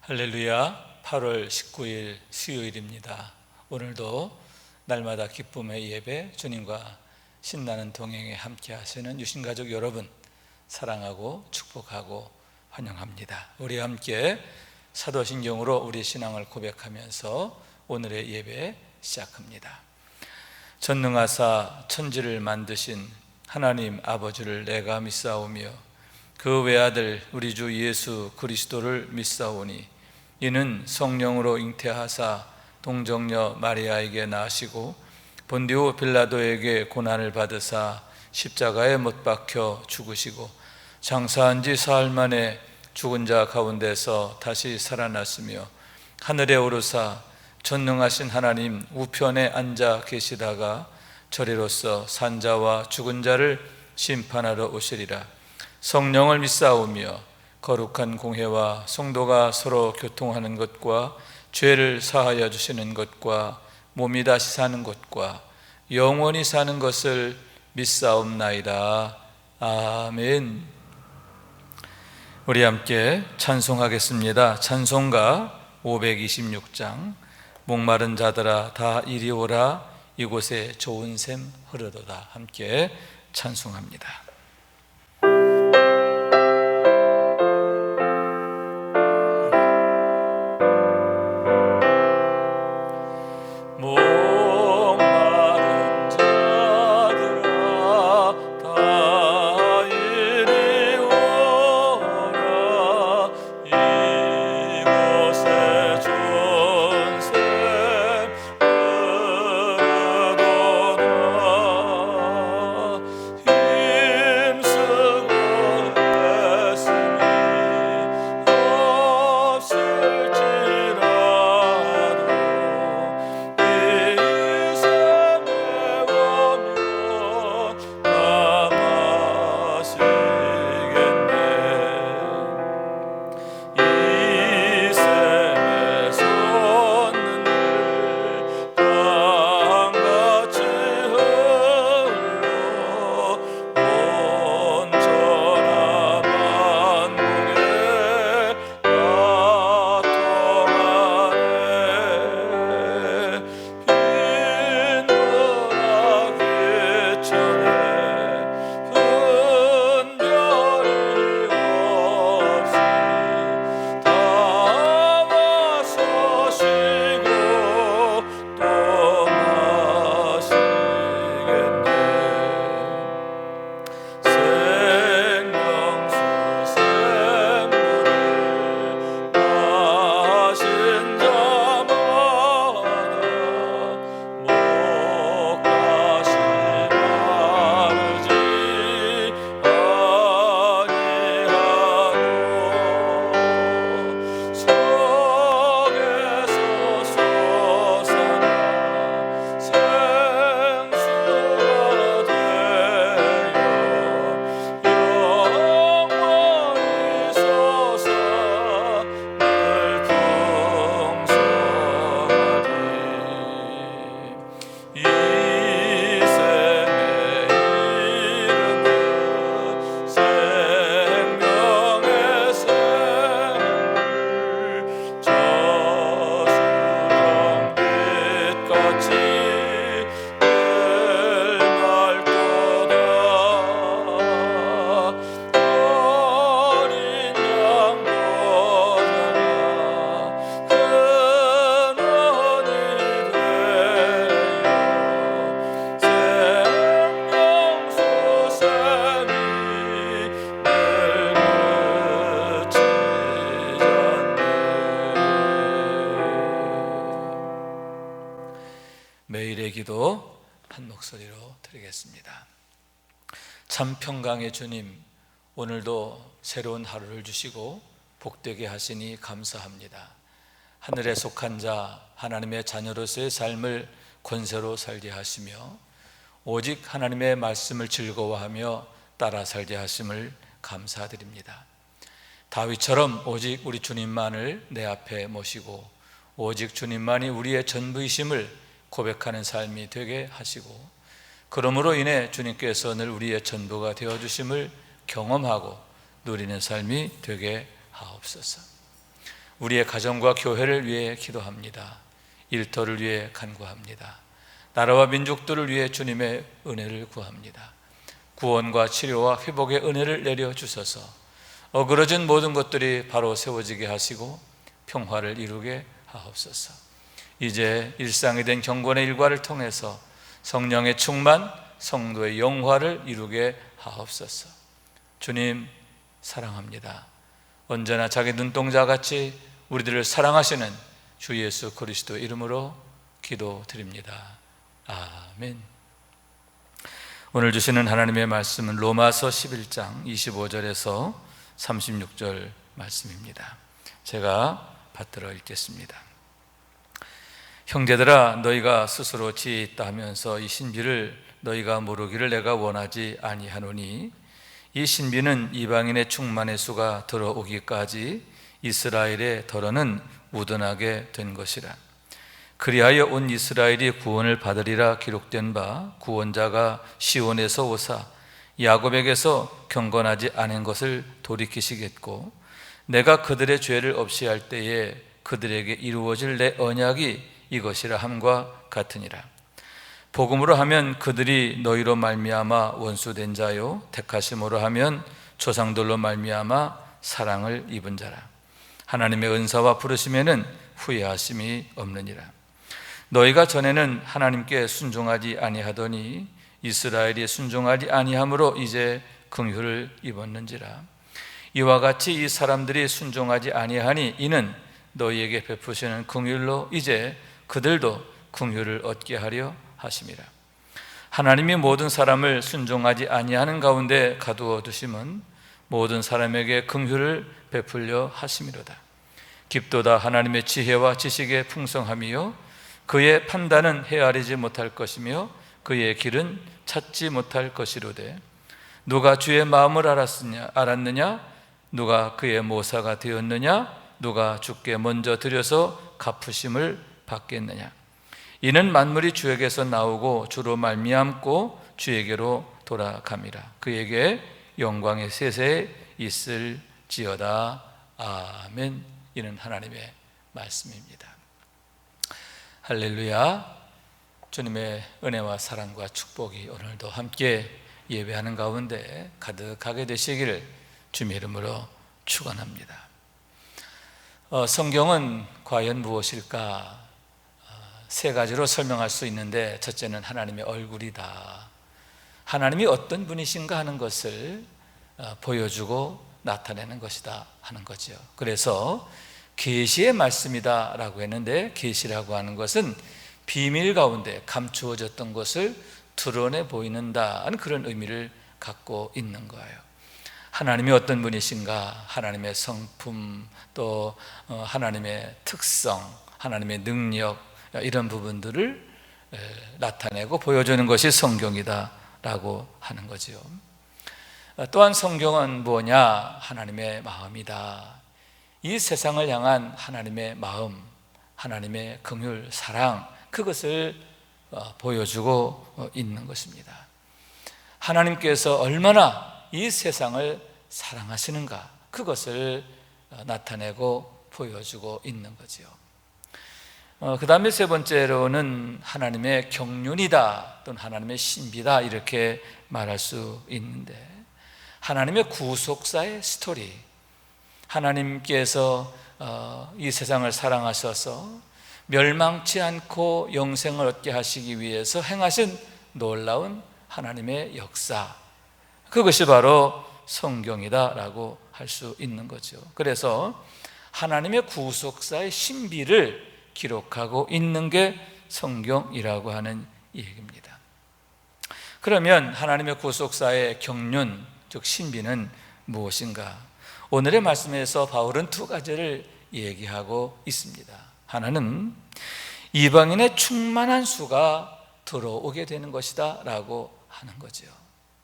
할렐루야. 8월 19일 수요일입니다. 오늘도 날마다 기쁨의 예배, 주님과 신나는 동행에 함께 하시는 유신가족 여러분 사랑하고 축복하고 환영합니다. 우리 함께 사도신경으로 우리 신앙을 고백하면서 오늘의 예배 시작합니다. 전능하사 천지를 만드신 하나님 아버지를 내가 믿사오며 그 외아들 우리 주 예수 그리스도를 믿사오니 이는 성령으로 잉태하사 동정녀 마리아에게 나시고 본디오 빌라도에게 고난을 받으사 십자가에 못 박혀 죽으시고 장사한 지 사흘 만에 죽은 자 가운데서 다시 살아났으며 하늘에 오르사 전능하신 하나님 우편에 앉아 계시다가 저리로서 산자와 죽은 자를 심판하러 오시리라. 성령을 믿사오며 거룩한 공회와 성도가 서로 교통하는 것과 죄를 사하여 주시는 것과 몸이 다시 사는 것과 영원히 사는 것을 믿사옵나이다. 아멘. 우리 함께 찬송하겠습니다. 찬송가 526장 목마른 자들아 다 이리 오라 이곳에 좋은 샘 흐르도다. 함께 찬송합니다. 매일의 기도 한 목소리로 드리겠습니다. 참 평강의 주님, 오늘도 새로운 하루를 주시고 복되게 하시니 감사합니다. 하늘에 속한 자 하나님의 자녀로서의 삶을 권세로 살게 하시며 오직 하나님의 말씀을 즐거워하며 따라 살게 하심을 감사드립니다. 다윗처럼 오직 우리 주님만을 내 앞에 모시고 오직 주님만이 우리의 전부이심을 고백하는 삶이 되게 하시고 그러므로 인해 주님께서 늘 우리의 전부가 되어주심을 경험하고 누리는 삶이 되게 하옵소서. 우리의 가정과 교회를 위해 기도합니다. 일터를 위해 간구합니다. 나라와 민족들을 위해 주님의 은혜를 구합니다. 구원과 치료와 회복의 은혜를 내려주셔서 어그러진 모든 것들이 바로 세워지게 하시고 평화를 이루게 하옵소서. 이제 일상이 된 경건의 일과를 통해서 성령의 충만, 성도의 영화를 이루게 하옵소서. 주님 사랑합니다. 언제나 자기 눈동자같이 우리들을 사랑하시는 주 예수 그리스도 이름으로 기도드립니다. 아멘. 오늘 주시는 하나님의 말씀은 로마서 11장 25절에서 36절 말씀입니다. 제가 받들어 읽겠습니다. 형제들아, 너희가 스스로 지혜있다 하면서 이 신비를 너희가 모르기를 내가 원하지 아니하노니, 이 신비는 이방인의 충만의 수가 들어오기까지 이스라엘의 덜어는 무던하게 된 것이라. 그리하여 온 이스라엘이 구원을 받으리라 기록된 바, 구원자가 시온에서 오사 야곱에게서 경건하지 않은 것을 돌이키시겠고, 내가 그들의 죄를 없이 할 때에 그들에게 이루어질 내 언약이 이것이라 함과 같으니라. 복음으로 하면 그들이 너희로 말미암아 원수된 자요, 택하심으로 하면 조상들로 말미암아 사랑을 입은 자라. 하나님의 은사와 부르심에는 후회하심이 없느니라. 너희가 전에는 하나님께 순종하지 아니하더니 이스라엘이 순종하지 아니함으로 이제 긍휼을 입었는지라. 이와 같이 이 사람들이 순종하지 아니하니 이는 너희에게 베푸시는 긍휼로 이제 그들도 긍휼을 얻게 하려 하심이라. 하나님이 모든 사람을 순종하지 아니하는 가운데 가두어 두심은 모든 사람에게 긍휼을 베풀려 하심이로다. 깊도다 하나님의 지혜와 지식의 풍성함이요, 그의 판단은 헤아리지 못할 것이며 그의 길은 찾지 못할 것이로되, 누가 주의 마음을 알았느냐? 누가 그의 모사가 되었느냐? 누가 주께 먼저 드려서 갚으심을 받겠느냐? 이는 만물이 주에게서 나오고 주로 말미암고 주에게로 돌아감이라. 그에게 영광의 세세에 있을지어다. 아멘. 이는 하나님의 말씀입니다. 할렐루야. 주님의 은혜와 사랑과 축복이 오늘도 함께 예배하는 가운데 가득하게 되시기를 주님의 이름으로 축원합니다. 성경은 과연 무엇일까? 세 가지로 설명할 수 있는데, 첫째는 하나님의 얼굴이다. 하나님이 어떤 분이신가 하는 것을 보여주고 나타내는 것이다 하는 거죠. 그래서 계시의 말씀이다 라고 했는데, 계시라고 하는 것은 비밀 가운데 감추어졌던 것을 드러내 보이는다는 그런 의미를 갖고 있는 거예요. 하나님이 어떤 분이신가, 하나님의 성품, 또 하나님의 특성, 하나님의 능력, 이런 부분들을 나타내고 보여주는 것이 성경이다 라고 하는 거죠. 또한 성경은 뭐냐? 하나님의 마음이다. 이 세상을 향한 하나님의 마음, 하나님의 긍휼, 사랑, 그것을 보여주고 있는 것입니다. 하나님께서 얼마나 이 세상을 사랑하시는가, 그것을 나타내고 보여주고 있는 거죠. 그 다음에 세 번째로는 하나님의 경륜이다 또는 하나님의 신비다, 이렇게 말할 수 있는데, 하나님의 구속사의 스토리, 하나님께서 이 세상을 사랑하셔서 멸망치 않고 영생을 얻게 하시기 위해서 행하신 놀라운 하나님의 역사, 그것이 바로 성경이다라고 할 수 있는 거죠. 그래서 하나님의 구속사의 신비를 기록하고 있는 게 성경이라고 하는 얘기입니다. 그러면 하나님의 구속사의 경륜, 즉 신비는 무엇인가? 오늘의 말씀에서 바울은 두 가지를 얘기하고 있습니다. 하나는 이방인의 충만한 수가 들어오게 되는 것이다 라고 하는 거죠.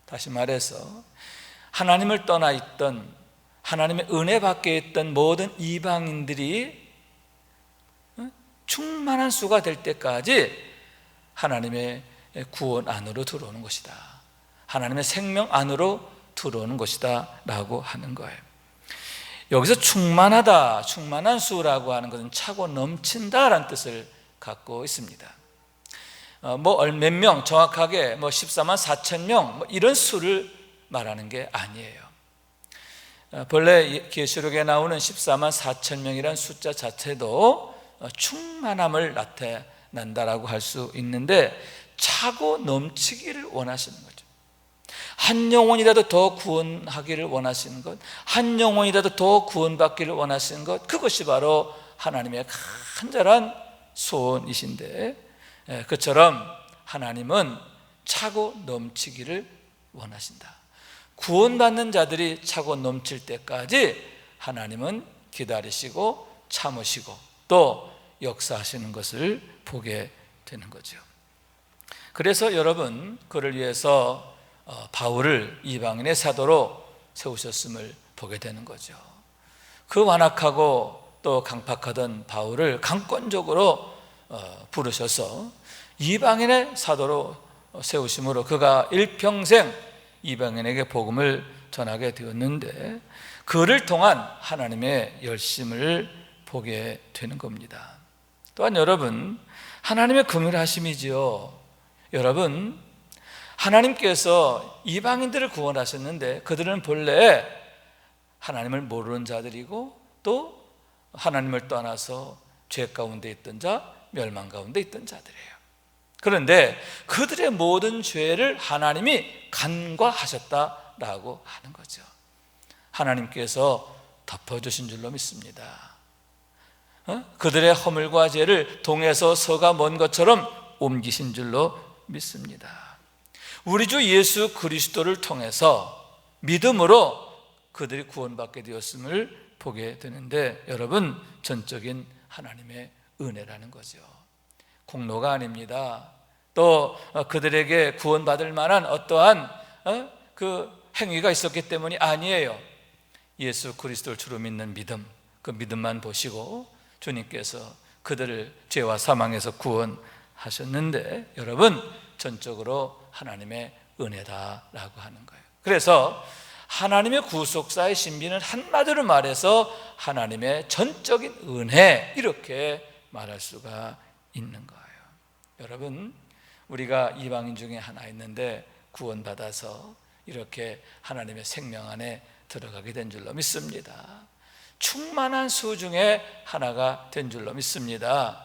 다시 말해서 하나님을 떠나 있던, 하나님의 은혜 밖에 있던 모든 이방인들이 충만한 수가 될 때까지 하나님의 구원 안으로 들어오는 것이다, 하나님의 생명 안으로 들어오는 것이다 라고 하는 거예요. 여기서 충만하다, 충만한 수라고 하는 것은 차고 넘친다라는 뜻을 갖고 있습니다. 몇 명, 정확하게 14만 4천 명 이런 수를 말하는 게 아니에요. 본래 계시록에 나오는 14만 4천 명이라는 숫자 자체도 충만함을 나타낸다라고 할 수 있는데, 차고 넘치기를 원하시는 거죠. 한 영혼이라도 더 구원하기를 원하시는 것, 한 영혼이라도 더 구원받기를 원하시는 것, 그것이 바로 하나님의 간절한 소원이신데, 그처럼 하나님은 차고 넘치기를 원하신다. 구원받는 자들이 차고 넘칠 때까지 하나님은 기다리시고 참으시고 또 역사하시는 것을 보게 되는 거죠. 그래서 여러분, 그를 위해서 바울을 이방인의 사도로 세우셨음을 보게 되는 거죠. 그 완악하고 또 강팍하던 바울을 강권적으로 부르셔서 이방인의 사도로 세우심으로 그가 일평생 이방인에게 복음을 전하게 되었는데, 그를 통한 하나님의 열심을 보게 되는 겁니다. 또한 여러분, 하나님의 긍휼하심이지요. 여러분, 하나님께서 이방인들을 구원하셨는데 그들은 본래 하나님을 모르는 자들이고 또 하나님을 떠나서 죄 가운데 있던 자, 멸망 가운데 있던 자들이에요. 그런데 그들의 모든 죄를 하나님이 간과하셨다라고 하는 거죠. 하나님께서 덮어주신 줄로 믿습니다. 그들의 허물과 죄를 동에서 서가 먼 것처럼 옮기신 줄로 믿습니다. 우리 주 예수 그리스도를 통해서 믿음으로 그들이 구원받게 되었음을 보게 되는데, 여러분, 전적인 하나님의 은혜라는 거죠. 공로가 아닙니다. 또 그들에게 구원받을 만한 어떠한 그 행위가 있었기 때문이 아니에요. 예수 그리스도를 주로 믿는 믿음, 그 믿음만 보시고 주님께서 그들을 죄와 사망에서 구원하셨는데, 여러분, 전적으로 하나님의 은혜다라고 하는 거예요. 그래서 하나님의 구속사의 신비는 한마디로 말해서 하나님의 전적인 은혜, 이렇게 말할 수가 있는 거예요. 여러분, 우리가 이방인 중에 하나 있는데 구원받아서 이렇게 하나님의 생명 안에 들어가게 된 줄로 믿습니다. 충만한 수 중에 하나가 된 줄로 믿습니다.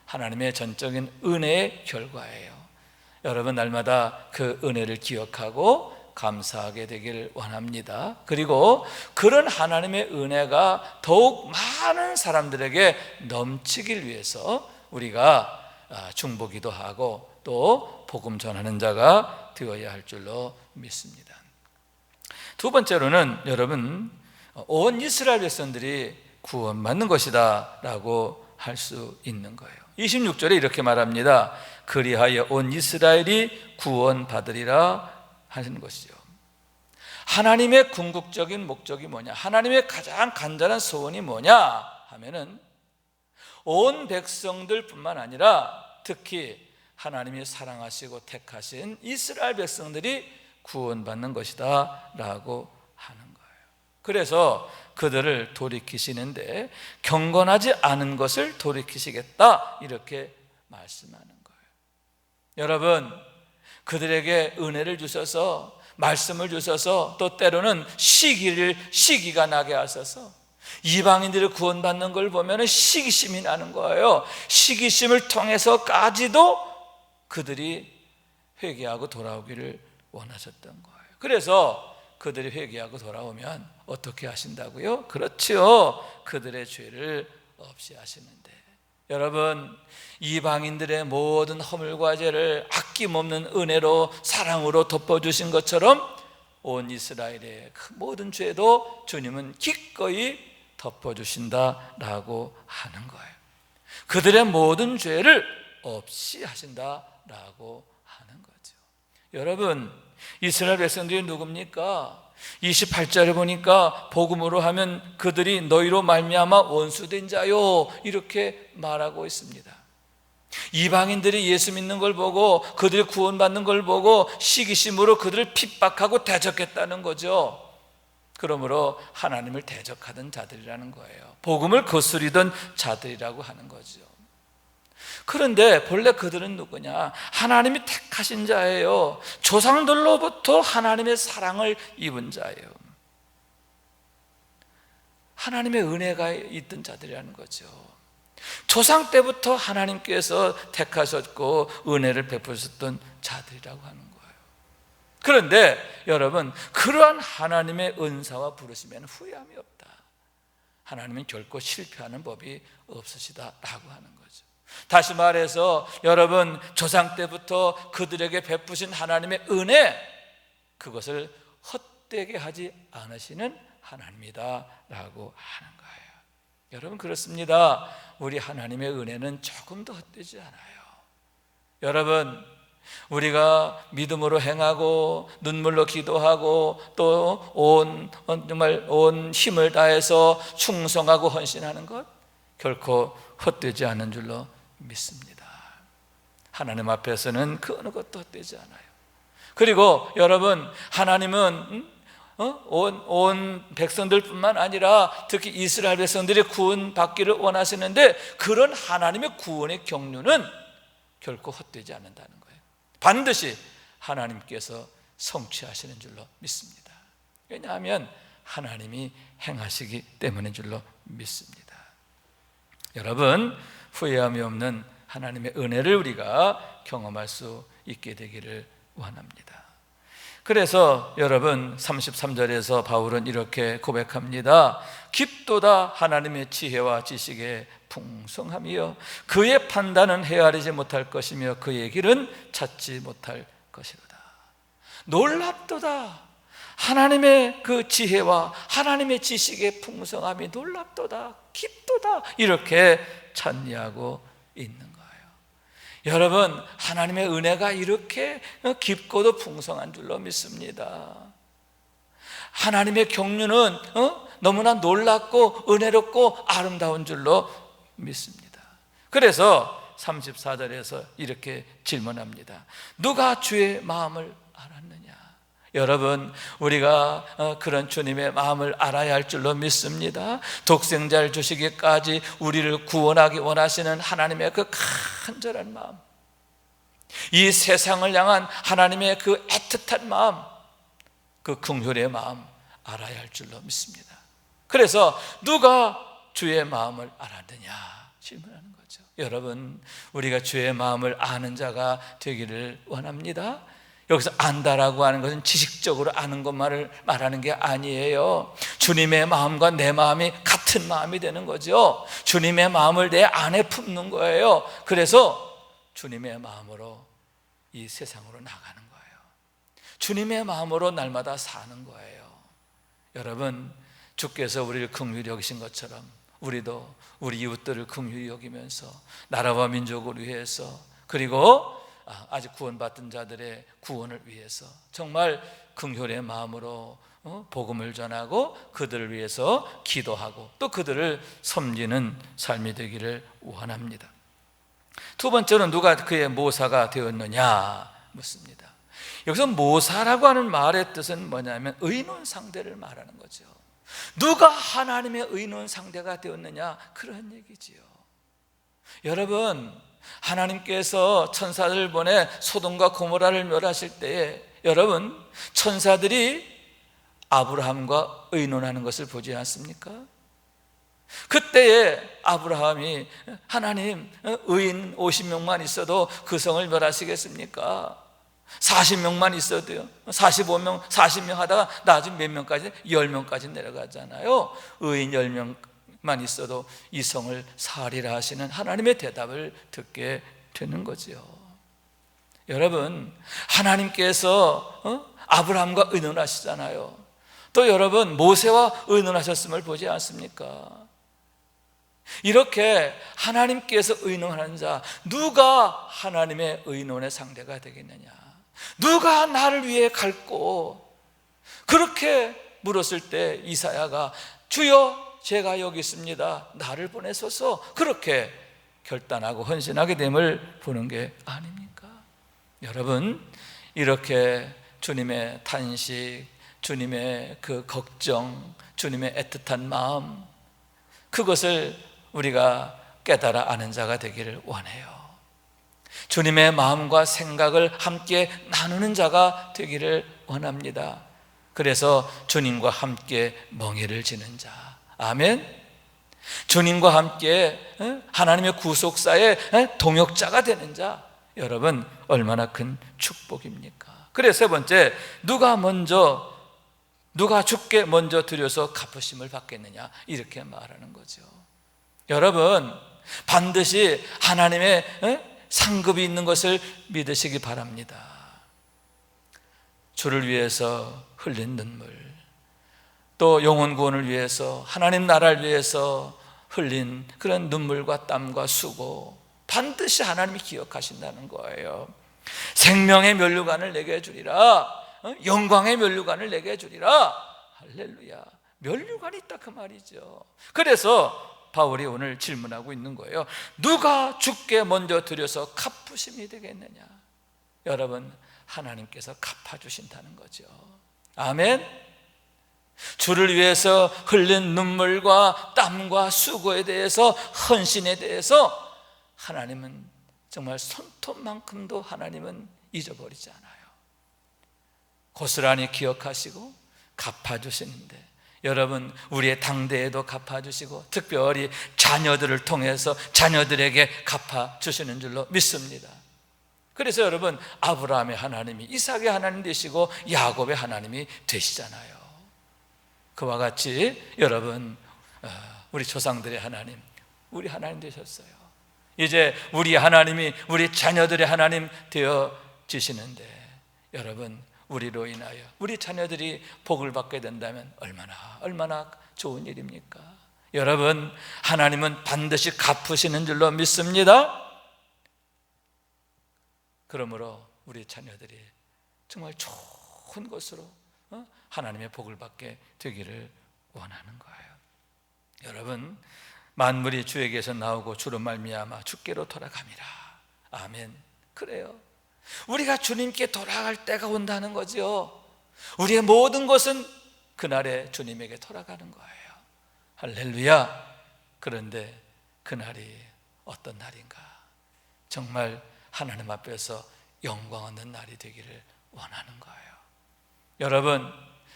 하나님의 전적인 은혜의 결과예요. 여러분, 날마다 그 은혜를 기억하고 감사하게 되기를 원합니다. 그리고 그런 하나님의 은혜가 더욱 많은 사람들에게 넘치길 위해서 우리가 중보기도 하고 또 복음 전하는 자가 되어야 할 줄로 믿습니다. 두 번째로는 여러분, 온 이스라엘 백성들이 구원받는 것이다 라고 할 수 있는 거예요. 26절에 이렇게 말합니다. 그리하여 온 이스라엘이 구원받으리라 하시는 것이죠. 하나님의 궁극적인 목적이 뭐냐, 하나님의 가장 간절한 소원이 뭐냐 하면은 온 백성들 뿐만 아니라 특히 하나님이 사랑하시고 택하신 이스라엘 백성들이 구원받는 것이다 라고 하는 거예요. 그래서 그들을 돌이키시는데 경건하지 않은 것을 돌이키시겠다, 이렇게 말씀하는 거예요. 여러분, 그들에게 은혜를 주셔서, 말씀을 주셔서, 또 때로는 시기가 나게 하셔서 이방인들이 구원받는 걸 보면 시기심이 나는 거예요. 시기심을 통해서까지도 그들이 회개하고 돌아오기를 원하셨던 거예요. 그래서 그들이 회개하고 돌아오면 어떻게 하신다고요? 그렇죠, 그들의 죄를 없이 하시는데, 여러분, 이방인들의 모든 허물과 죄를 아낌없는 은혜로 사랑으로 덮어주신 것처럼 온 이스라엘의 그 모든 죄도 주님은 기꺼이 덮어주신다라고 하는 거예요. 그들의 모든 죄를 없이 하신다라고 하는 거죠. 여러분, 이스라엘 백성들이 누굽니까? 28절에 보니까 복음으로 하면 그들이 너희로 말미암아 원수된 자요, 이렇게 말하고 있습니다. 이방인들이 예수 믿는 걸 보고 그들이 구원받는 걸 보고 시기심으로 그들을 핍박하고 대적했다는 거죠. 그러므로 하나님을 대적하던 자들이라는 거예요. 복음을 거스리던 자들이라고 하는 거죠. 그런데 본래 그들은 누구냐? 하나님이 택하신 자예요. 조상들로부터 하나님의 사랑을 입은 자예요. 하나님의 은혜가 있던 자들이라는 거죠. 조상 때부터 하나님께서 택하셨고 은혜를 베푸셨던 자들이라고 하는 거예요. 그런데 여러분, 그러한 하나님의 은사와 부르심에는 후회함이 없다. 하나님은 결코 실패하는 법이 없으시다라고 하는 거죠. 다시 말해서 여러분, 조상 때부터 그들에게 베푸신 하나님의 은혜, 그것을 헛되게 하지 않으시는 하나님이다라고 하는 거예요. 여러분, 그렇습니다. 우리 하나님의 은혜는 조금도 헛되지 않아요. 여러분, 우리가 믿음으로 행하고 눈물로 기도하고 또 정말 온 힘을 다해서 충성하고 헌신하는 것, 결코 헛되지 않은 줄로 믿습니다. 하나님 앞에서는 그 어느 것도 헛되지 않아요. 그리고 여러분, 하나님은 온 백성들뿐만 아니라 특히 이스라엘 백성들이 구원받기를 원하시는데, 그런 하나님의 구원의 경륜은 결코 헛되지 않는다는 거예요. 반드시 하나님께서 성취하시는 줄로 믿습니다. 왜냐하면 하나님이 행하시기 때문인 줄로 믿습니다. 여러분, 후회함이 없는 하나님의 은혜를 우리가 경험할 수 있게 되기를 원합니다. 그래서 여러분, 33절에서 바울은 이렇게 고백합니다. 깊도다 하나님의 지혜와 지식의 풍성함이여, 그의 판단은 헤아리지 못할 것이며 그의 길은 찾지 못할 것이로다. 놀랍도다 하나님의 그 지혜와 하나님의 지식의 풍성함이 놀랍도다, 깊도다, 이렇게 찬미하고 있는 거예요. 여러분, 하나님의 은혜가 이렇게 깊고도 풍성한 줄로 믿습니다. 하나님의 경륜은 너무나 놀랍고 은혜롭고 아름다운 줄로 믿습니다. 그래서 34절에서 이렇게 질문합니다. 누가 주의 마음을 알았느냐? 여러분, 우리가 그런 주님의 마음을 알아야 할 줄로 믿습니다. 독생자를 주시기까지 우리를 구원하기 원하시는 하나님의 그 간절한 마음, 이 세상을 향한 하나님의 그 애틋한 마음, 그 긍휼의 마음 알아야 할 줄로 믿습니다. 그래서 누가 주의 마음을 알았느냐 질문하는 거죠. 여러분, 우리가 주의 마음을 아는 자가 되기를 원합니다. 여기서 안다라고 하는 것은 지식적으로 아는 것만을 말하는 게 아니에요. 주님의 마음과 내 마음이 같은 마음이 되는 거죠. 주님의 마음을 내 안에 품는 거예요. 그래서 주님의 마음으로 이 세상으로 나가는 거예요. 주님의 마음으로 날마다 사는 거예요. 여러분, 주께서 우리를 긍휼히 여기신 것처럼 우리도 우리 이웃들을 긍휼히 여기면서 나라와 민족을 위해서, 그리고 아직 구원받은 자들의 구원을 위해서 정말 긍휼의 마음으로 복음을 전하고 그들을 위해서 기도하고 또 그들을 섬기는 삶이 되기를 원합니다. 두 번째는 누가 그의 모사가 되었느냐 묻습니다. 여기서 모사라고 하는 말의 뜻은 뭐냐면 의논 상대를 말하는 거죠. 누가 하나님의 의논 상대가 되었느냐, 그런 얘기지요. 여러분, 하나님께서 천사들을 보내 소돔과 고모라를 멸하실 때에 여러분, 천사들이 아브라함과 의논하는 것을 보지 않습니까? 그때에 아브라함이 하나님, 의인 50명만 있어도 그 성을 멸하시겠습니까? 40명만 있어도요, 45명, 40명 하다가 나중에 몇 명까지? 10명까지 내려가잖아요. 의인 10명만 있어도 이 성을 살리라 하시는 하나님의 대답을 듣게 되는 거지요. 여러분, 하나님께서 아브라함과 의논하시잖아요. 또 여러분, 모세와 의논하셨음을 보지 않습니까? 이렇게 하나님께서 의논하는 자, 누가 하나님의 의논의 상대가 되겠느냐? 누가 나를 위해 갈고? 그렇게 물었을 때 이사야가 주여 제가 여기 있습니다, 나를 보내소서, 그렇게 결단하고 헌신하게 됨을 보는 게 아닙니까? 여러분, 이렇게 주님의 탄식, 주님의 그 걱정, 주님의 애틋한 마음, 그것을 우리가 깨달아 아는 자가 되기를 원해요. 주님의 마음과 생각을 함께 나누는 자가 되기를 원합니다. 그래서 주님과 함께 멍에를 지는 자, 아멘. 주님과 함께 하나님의 구속사의 동역자가 되는 자, 여러분 얼마나 큰 축복입니까? 그래서 세 번째, 누가 주께 먼저 드려서 갚으심을 받겠느냐, 이렇게 말하는 거죠. 여러분 반드시 하나님의 상급이 있는 것을 믿으시기 바랍니다. 주를 위해서 흘린 눈물, 또 영혼 구원을 위해서, 하나님 나라를 위해서 흘린 그런 눈물과 땀과 수고, 반드시 하나님이 기억하신다는 거예요. 생명의 면류관을 내게 주리라, 영광의 면류관을 내게 주리라. 할렐루야. 면류관이 있다 그 말이죠. 그래서 바울이 오늘 질문하고 있는 거예요. 누가 주께 먼저 드려서 갚으심이 되겠느냐? 여러분, 하나님께서 갚아주신다는 거죠. 아멘. 주를 위해서 흘린 눈물과 땀과 수고에 대해서, 헌신에 대해서 하나님은 정말 손톱만큼도 하나님은 잊어버리지 않아요. 고스란히 기억하시고 갚아주시는데, 여러분 우리의 당대에도 갚아주시고 특별히 자녀들을 통해서 자녀들에게 갚아주시는 줄로 믿습니다. 그래서 여러분, 아브라함의 하나님이 이삭의 하나님 되시고 야곱의 하나님이 되시잖아요. 그와 같이 여러분, 우리 조상들의 하나님, 우리 하나님 되셨어요. 이제 우리 하나님이 우리 자녀들의 하나님 되어지시는데, 여러분 우리로 인하여 우리 자녀들이 복을 받게 된다면 얼마나 좋은 일입니까? 여러분, 하나님은 반드시 갚으시는 줄로 믿습니다. 그러므로 우리 자녀들이 정말 좋은 것으로 하나님의 복을 받게 되기를 원하는 거예요. 여러분, 만물이 주에게서 나오고 주로 말미암아 주께로 돌아감이라. 아멘. 그래요. 우리가 주님께 돌아갈 때가 온다는 거죠. 우리의 모든 것은 그날에 주님에게 돌아가는 거예요. 할렐루야. 그런데 그날이 어떤 날인가? 정말 하나님 앞에서 영광 얻는 날이 되기를 원하는 거예요. 여러분,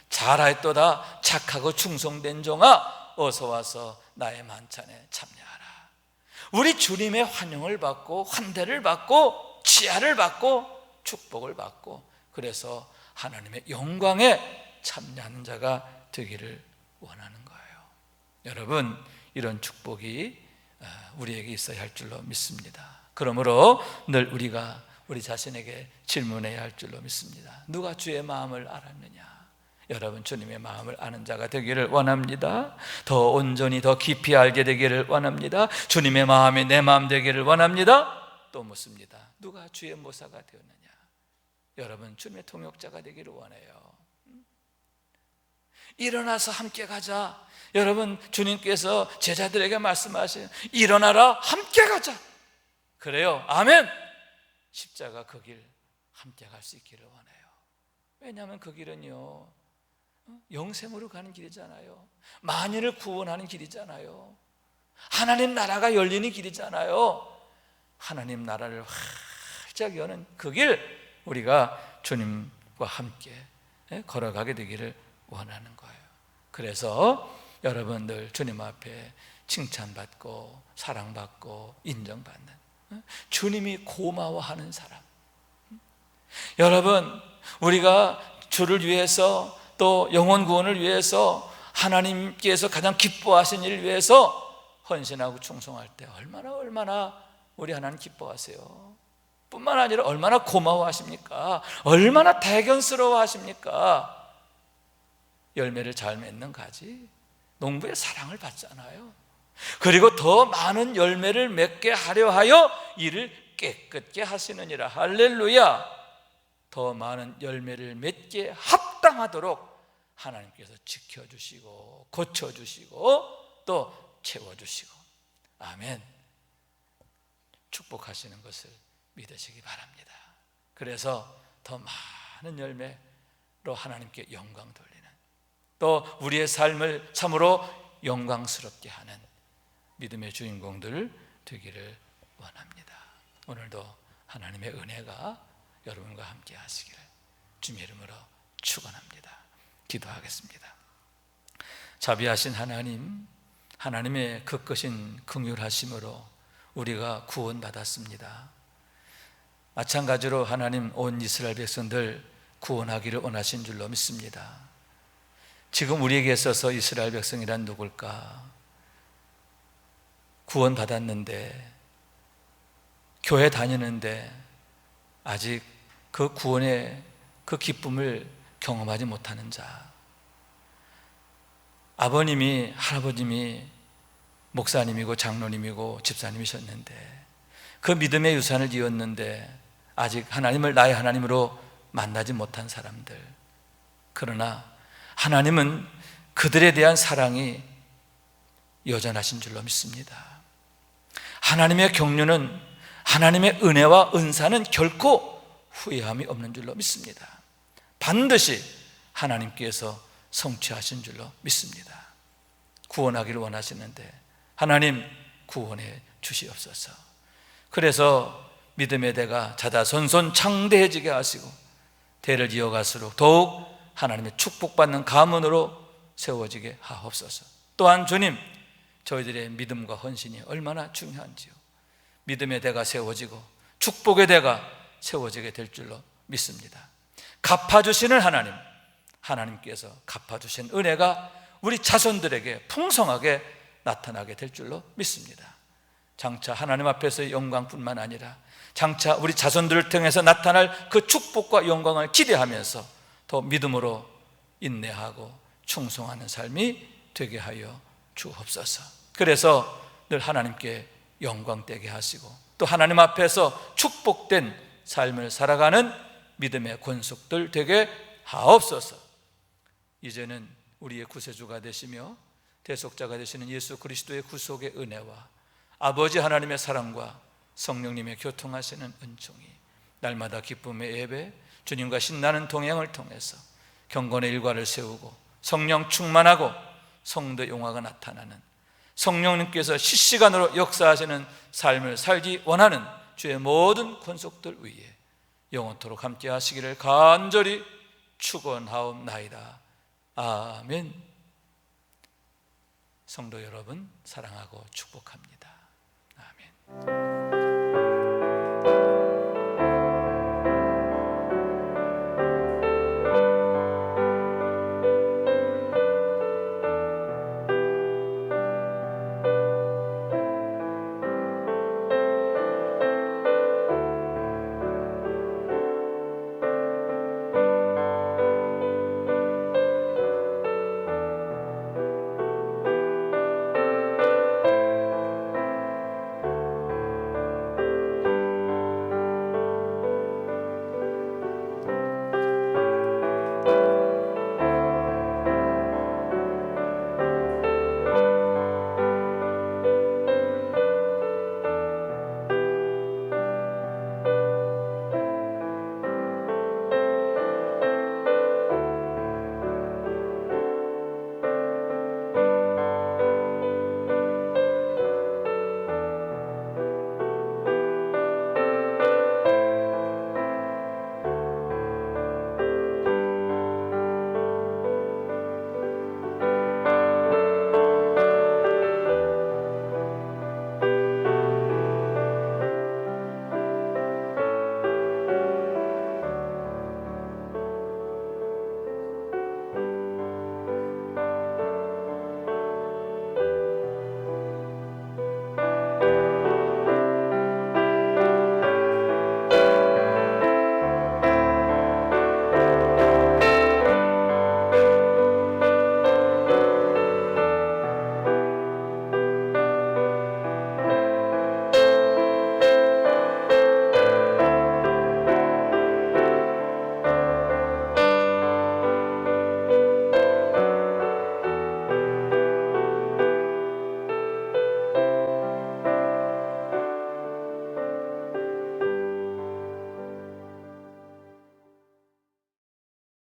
잘하였도다 착하고 충성된 종아, 어서 와서 나의 만찬에 참여하라. 우리 주님의 환영을 받고 환대를 받고 치하를 받고 축복을 받고, 그래서 하나님의 영광에 참여하는 자가 되기를 원하는 거예요. 여러분, 이런 축복이 우리에게 있어야 할 줄로 믿습니다. 그러므로 늘 우리가 우리 자신에게 질문해야 할 줄로 믿습니다. 누가 주의 마음을 알았느냐? 여러분, 주님의 마음을 아는 자가 되기를 원합니다. 더 온전히 더 깊이 알게 되기를 원합니다. 주님의 마음이 내 마음 되기를 원합니다. 또 묻습니다. 누가 주의 모사가 되었느냐? 여러분, 주님의 통역자가 되기를 원해요. 일어나서 함께 가자. 여러분, 주님께서 제자들에게 말씀하세요. 일어나라, 함께 가자. 그래요. 아멘. 십자가 그 길 함께 갈 수 있기를 원해요. 왜냐하면 그 길은요, 영생으로 가는 길이잖아요. 만인을 구원하는 길이잖아요. 하나님 나라가 열리는 길이잖아요. 하나님 나라를 활짝 여는 그 길, 우리가 주님과 함께 걸어가게 되기를 원하는 거예요. 그래서 여러분들 주님 앞에 칭찬받고 사랑받고 인정받는, 주님이 고마워하는 사람. 여러분, 우리가 주를 위해서 또 영혼 구원을 위해서 하나님께서 가장 기뻐하신 일을 위해서 헌신하고 충성할 때 얼마나 우리 하나님 기뻐하세요. 뿐만 아니라 얼마나 고마워하십니까? 얼마나 대견스러워 하십니까? 열매를 잘 맺는 가지, 농부의 사랑을 받잖아요. 그리고 더 많은 열매를 맺게 하려 하여 이를 깨끗게 하시느니라. 할렐루야. 더 많은 열매를 맺게 합당하도록 하나님께서 지켜주시고 고쳐주시고 또 채워주시고, 아멘, 축복하시는 것을 믿으시기 바랍니다. 그래서 더 많은 열매로 하나님께 영광 돌리는, 또 우리의 삶을 참으로 영광스럽게 하는 믿음의 주인공들 되기를 원합니다. 오늘도 하나님의 은혜가 여러분과 함께 하시기를 주님의 이름으로 축원합니다. 기도하겠습니다. 자비하신 하나님, 하나님의 극거신 긍휼하심으로 우리가 구원받았습니다. 마찬가지로 하나님 온 이스라엘 백성들 구원하기를 원하신 줄로 믿습니다. 지금 우리에게 있어서 이스라엘 백성이란 누굴까? 구원받았는데, 교회 다니는데 아직 그 구원의 그 기쁨을 경험하지 못하는 자, 아버님이, 할아버님이 목사님이고 장로님이고 집사님이셨는데 그 믿음의 유산을 이었는데 아직 하나님을 나의 하나님으로 만나지 못한 사람들, 그러나 하나님은 그들에 대한 사랑이 여전하신 줄로 믿습니다. 하나님의 경륜은, 하나님의 은혜와 은사는 결코 후회함이 없는 줄로 믿습니다. 반드시 하나님께서 성취하신 줄로 믿습니다. 구원하기를 원하시는데 하나님 구원해 주시옵소서. 그래서 믿음의 대가 자자손손 창대해지게 하시고 대를 이어갈수록 더욱 하나님의 축복받는 가문으로 세워지게 하옵소서. 또한 주님, 저희들의 믿음과 헌신이 얼마나 중요한지요, 믿음의 대가 세워지고 축복의 대가 세워지게 될 줄로 믿습니다. 갚아주시는 하나님, 하나님께서 갚아주신 은혜가 우리 자손들에게 풍성하게 나타나게 될 줄로 믿습니다. 장차 하나님 앞에서의 영광뿐만 아니라 장차 우리 자손들을 통해서 나타날 그 축복과 영광을 기대하면서 더 믿음으로 인내하고 충성하는 삶이 되게 하여 주옵소서. 그래서 늘 하나님께 영광되게 하시고 또 하나님 앞에서 축복된 삶을 살아가는 믿음의 권속들 되게 하옵소서. 이제는 우리의 구세주가 되시며 대속자가 되시는 예수 그리스도의 구속의 은혜와 아버지 하나님의 사랑과 성령님의 교통하시는 은총이 날마다 기쁨의 예배, 주님과 신나는 동행을 통해서 경건의 일과를 세우고 성령 충만하고 성도 용화가 나타나는, 성령님께서 실시간으로 역사하시는 삶을 살기 원하는 주의 모든 권속들 위에 영원토록 함께 하시기를 간절히 축원하옵나이다. 아멘. 성도 여러분, 사랑하고 축복합니다. 아멘.